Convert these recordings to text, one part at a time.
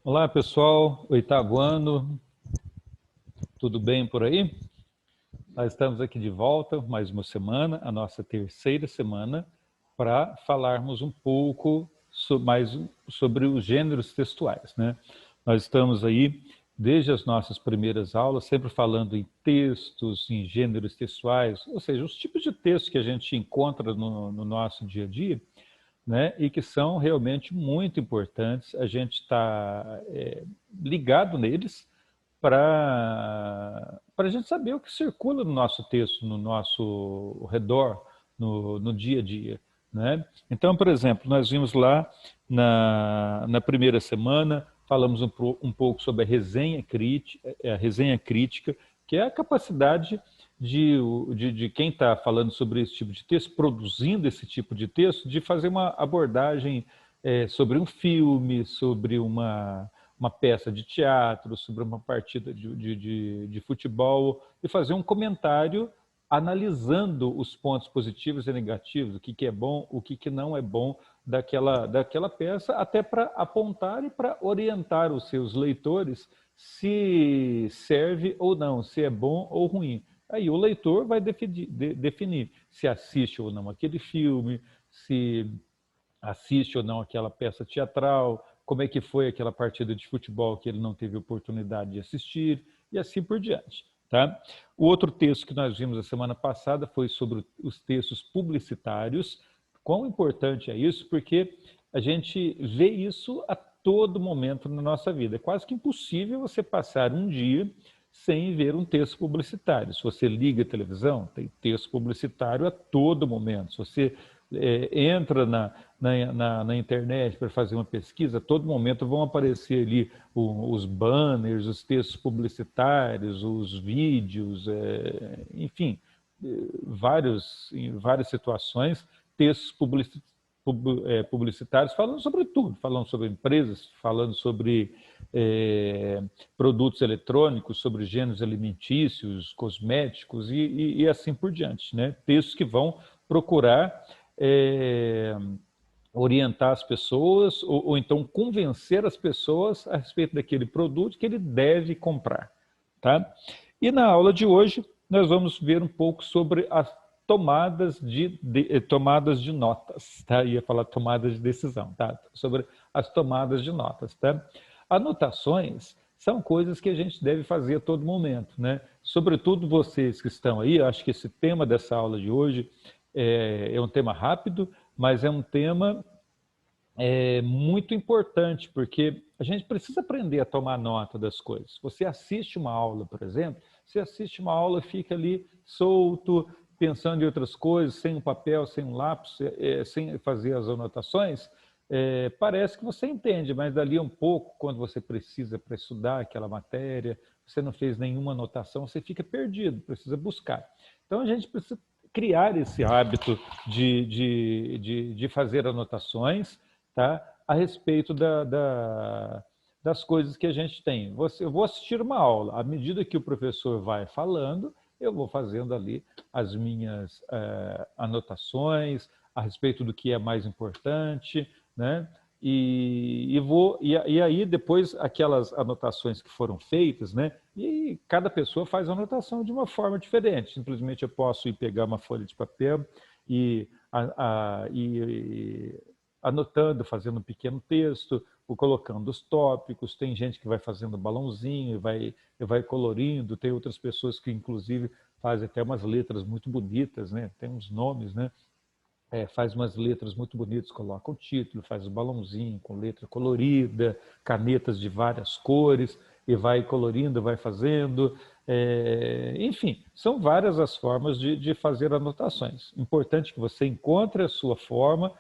Olá, pessoal. Oitavo ano, tudo bem por aí? Nós estamos aqui de volta, mais uma semana, a nossa terceira semana, para falarmos um pouco mais sobre os gêneros textuais, né? Nós estamos aí, desde as nossas primeiras aulas, sempre falando em textos, em gêneros textuais, ou seja, os tipos de textos que a gente encontra no nosso dia a dia, né, e que são realmente muito importantes. A gente está ligado neles para a gente saber o que circula no nosso texto, no nosso redor, no dia a dia. Né? Então, por exemplo, nós vimos lá na primeira semana, falamos um pouco sobre a resenha crítica, que é a capacidade de quem está falando sobre esse tipo de texto, produzindo esse tipo de texto, de fazer uma abordagem sobre um filme, sobre uma peça de teatro, sobre uma partida de futebol, e fazer um comentário analisando os pontos positivos e negativos, o que é bom, o que não é bom daquela peça, até para apontar e para orientar os seus leitores se serve ou não, se é bom ou ruim. Aí o leitor vai definir se assiste ou não aquele filme, se assiste ou não aquela peça teatral, como é que foi aquela partida de futebol que ele não teve oportunidade de assistir, e assim por diante. Tá? O outro texto que nós vimos a semana passada foi sobre os textos publicitários. Quão importante é isso? Porque a gente vê isso a todo momento na nossa vida. É quase que impossível você passar um dia sem ver um texto publicitário. Se você liga a televisão, tem texto publicitário a todo momento. Se você entra na internet para fazer uma pesquisa, a todo momento vão aparecer ali os banners, os textos publicitários, os vídeos, enfim, em várias situações, textos publicitários falando sobre tudo, falando sobre empresas, falando sobre produtos eletrônicos, sobre gêneros alimentícios, cosméticos e assim por diante. Né? Textos que vão procurar é, orientar as pessoas ou então convencer as pessoas a respeito daquele produto que ele deve comprar. Tá? E na aula de hoje nós vamos ver um pouco sobre as tomadas de notas, tá? Ia falar tomadas de decisão, tá? Sobre as tomadas de notas, tá? Anotações são coisas que a gente deve fazer a todo momento, né? Sobretudo vocês que estão aí, acho que esse tema dessa aula de hoje é um tema rápido, mas é um tema muito importante, porque a gente precisa aprender a tomar nota das coisas. Você assiste uma aula, por exemplo, você assiste uma aula e fica ali solto, pensando em outras coisas, sem um papel, sem um lápis, sem fazer as anotações, parece que você entende, mas dali um pouco, quando você precisa para estudar aquela matéria, você não fez nenhuma anotação, você fica perdido, precisa buscar. Então a gente precisa criar esse hábito de fazer anotações, tá? A respeito das coisas que a gente tem. Eu vou assistir uma aula, à medida que o professor vai falando, eu vou fazendo ali as minhas anotações a respeito do que é mais importante, né? E aí depois aquelas anotações que foram feitas, né? E cada pessoa faz a anotação de uma forma diferente. Simplesmente eu posso ir pegar uma folha de papel e, e anotando, fazendo um pequeno texto, ou colocando os tópicos. Tem gente que vai fazendo balãozinho, vai colorindo. Tem outras pessoas que inclusive fazem até umas letras muito bonitas, né? Tem uns nomes, né? Faz umas letras muito bonitas, coloca o título, faz o balãozinho com letra colorida, canetas de várias cores, e vai colorindo, vai fazendo. Enfim, são várias as formas de fazer anotações. Importante que você encontre a sua forma,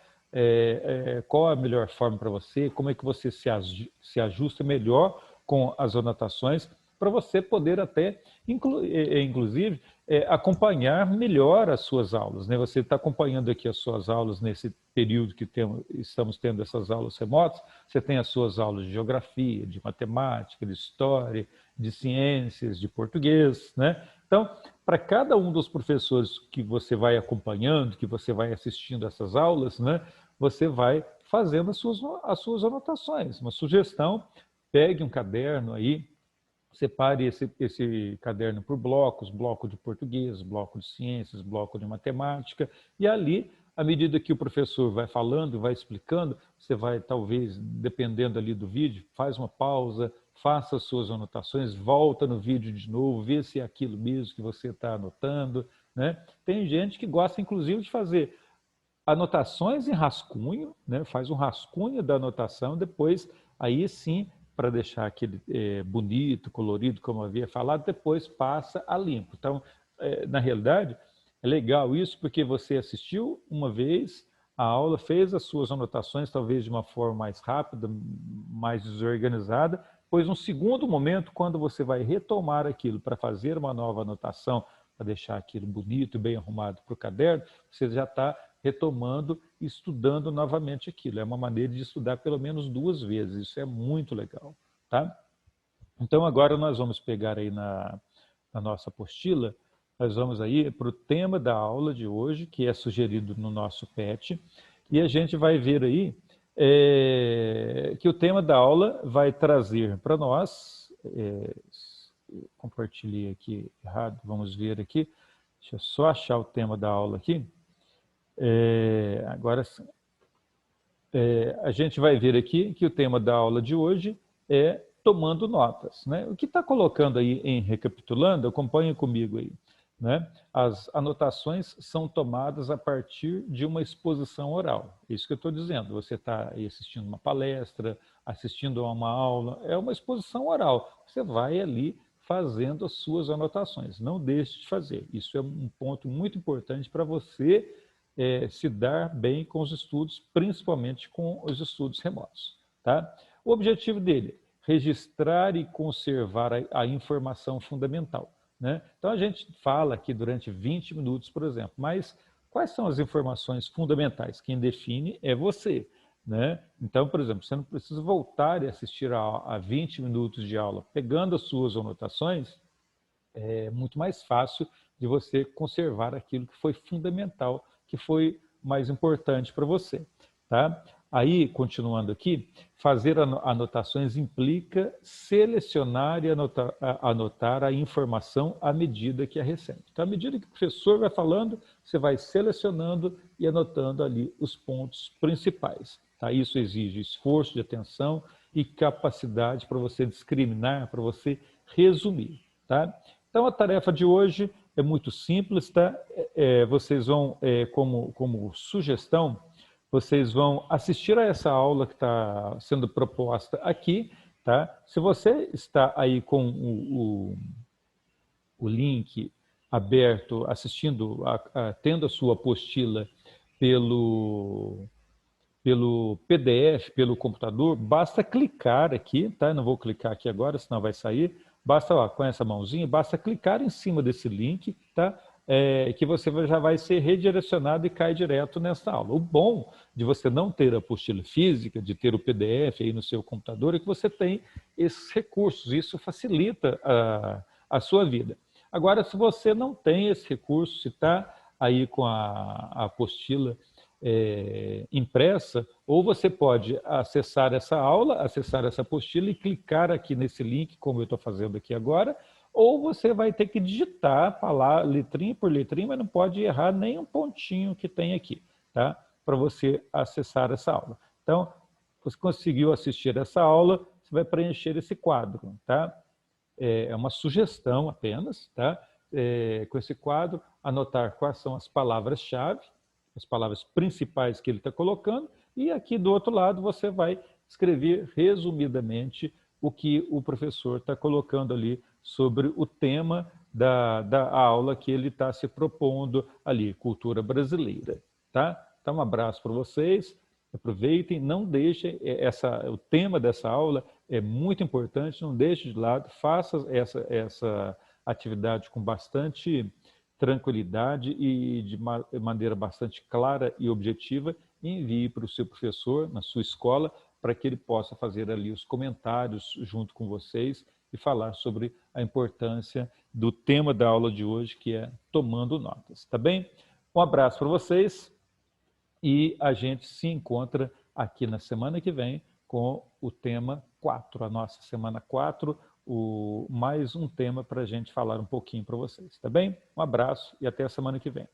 qual a melhor forma para você, como é que você se ajusta melhor com as anotações, para você poder até, inclusive, acompanhar melhor as suas aulas. Né? Você está acompanhando aqui as suas aulas nesse período que estamos tendo essas aulas remotas, você tem as suas aulas de geografia, de matemática, de história, de ciências, de português. Né? Então, para cada um dos professores que você vai acompanhando, que você vai assistindo essas aulas, né, você vai fazendo as suas anotações. Uma sugestão pegue um caderno aí, separe esse caderno por blocos, bloco de português, bloco de ciências, bloco de matemática, e ali, à medida que o professor vai falando, vai explicando, você vai, talvez, dependendo ali do vídeo, faz uma pausa, faça as suas anotações, volta no vídeo de novo, vê se é aquilo mesmo que você está anotando, né? Tem gente que gosta, inclusive, de fazer anotações em rascunho, né? Faz um rascunho da anotação, depois, aí sim, para deixar aquele bonito, colorido, como eu havia falado, depois passa a limpo. Então, na realidade, é legal isso, porque você assistiu uma vez a aula, fez as suas anotações, talvez de uma forma mais rápida, mais desorganizada, pois um segundo momento, quando você vai retomar aquilo para fazer uma nova anotação, para deixar aquilo bonito e bem arrumado para o caderno, você já está retomando e estudando novamente aquilo. É uma maneira de estudar pelo menos 2 vezes, isso é muito legal. Tá? Então agora nós vamos pegar aí na nossa apostila, nós vamos aí para o tema da aula de hoje, que é sugerido no nosso PET, e a gente vai ver aí que o tema da aula vai trazer para nós, compartilhei aqui errado, vamos ver aqui, deixa eu só achar o tema da aula aqui. Agora sim. A gente vai ver aqui que o tema da aula de hoje é tomando notas, né? O que está colocando aí em recapitulando, acompanhe comigo aí, né? As anotações são tomadas a partir de uma exposição oral. Isso que eu estou dizendo. Você está aí assistindo uma palestra, assistindo a uma aula, é uma exposição oral. Você vai ali fazendo as suas anotações. Não deixe de fazer. Isso é um ponto muito importante para você se dar bem com os estudos, principalmente com os estudos remotos. Tá? O objetivo dele é registrar e conservar a informação fundamental. Né? Então, a gente fala aqui durante 20 minutos, por exemplo, mas quais são as informações fundamentais? Quem define é você. Né? Então, por exemplo, você não precisa voltar e assistir a 20 minutos de aula pegando as suas anotações, é muito mais fácil de você conservar aquilo que foi fundamental, que foi mais importante para você. Tá? Aí, continuando aqui, fazer anotações implica selecionar e anotar a informação à medida que a recebe. Então, à medida que o professor vai falando, você vai selecionando e anotando ali os pontos principais. Tá? Isso exige esforço de atenção e capacidade para você discriminar, para você resumir. Tá? Então, a tarefa de hoje é muito simples, tá? Vocês vão, como sugestão, vocês vão assistir a essa aula que está sendo proposta aqui, tá? Se você está aí com o link aberto, assistindo, tendo a sua apostila pelo PDF, pelo computador, basta clicar aqui, tá? Não vou clicar aqui agora, senão vai sair. Basta, ó, com essa mãozinha, basta clicar em cima desse link, tá? Que você já vai ser redirecionado e cai direto nessa aula. O bom de você não ter a apostila física, de ter o PDF aí no seu computador, é que você tem esses recursos. Isso facilita a sua vida. Agora, se você não tem esse recurso, se está aí com a apostila impressa, ou você pode acessar essa aula, acessar essa apostila e clicar aqui nesse link, como eu estou fazendo aqui agora, ou você vai ter que digitar letrinha por letrinha, mas não pode errar nem um pontinho que tem aqui, tá? Para você acessar essa aula. Então, você conseguiu assistir essa aula, você vai preencher esse quadro, tá? É uma sugestão apenas, tá? Com esse quadro, anotar quais são as palavras-chave, as palavras principais que ele está colocando, e aqui do outro lado você vai escrever resumidamente o que o professor está colocando ali sobre o tema da aula que ele está se propondo ali, cultura brasileira. Tá? Então, um abraço para vocês, aproveitem, não deixem, o tema dessa aula é muito importante, não deixe de lado, faça essa atividade com bastante tranquilidade e de maneira bastante clara e objetiva, e envie para o seu professor, na sua escola, para que ele possa fazer ali os comentários junto com vocês e falar sobre a importância do tema da aula de hoje, que é tomando notas. Tá bem? Um abraço para vocês e a gente se encontra aqui na semana que vem com o tema 4, a nossa semana 4, mais um tema para a gente falar um pouquinho para vocês, tá bem? Um abraço e até a semana que vem.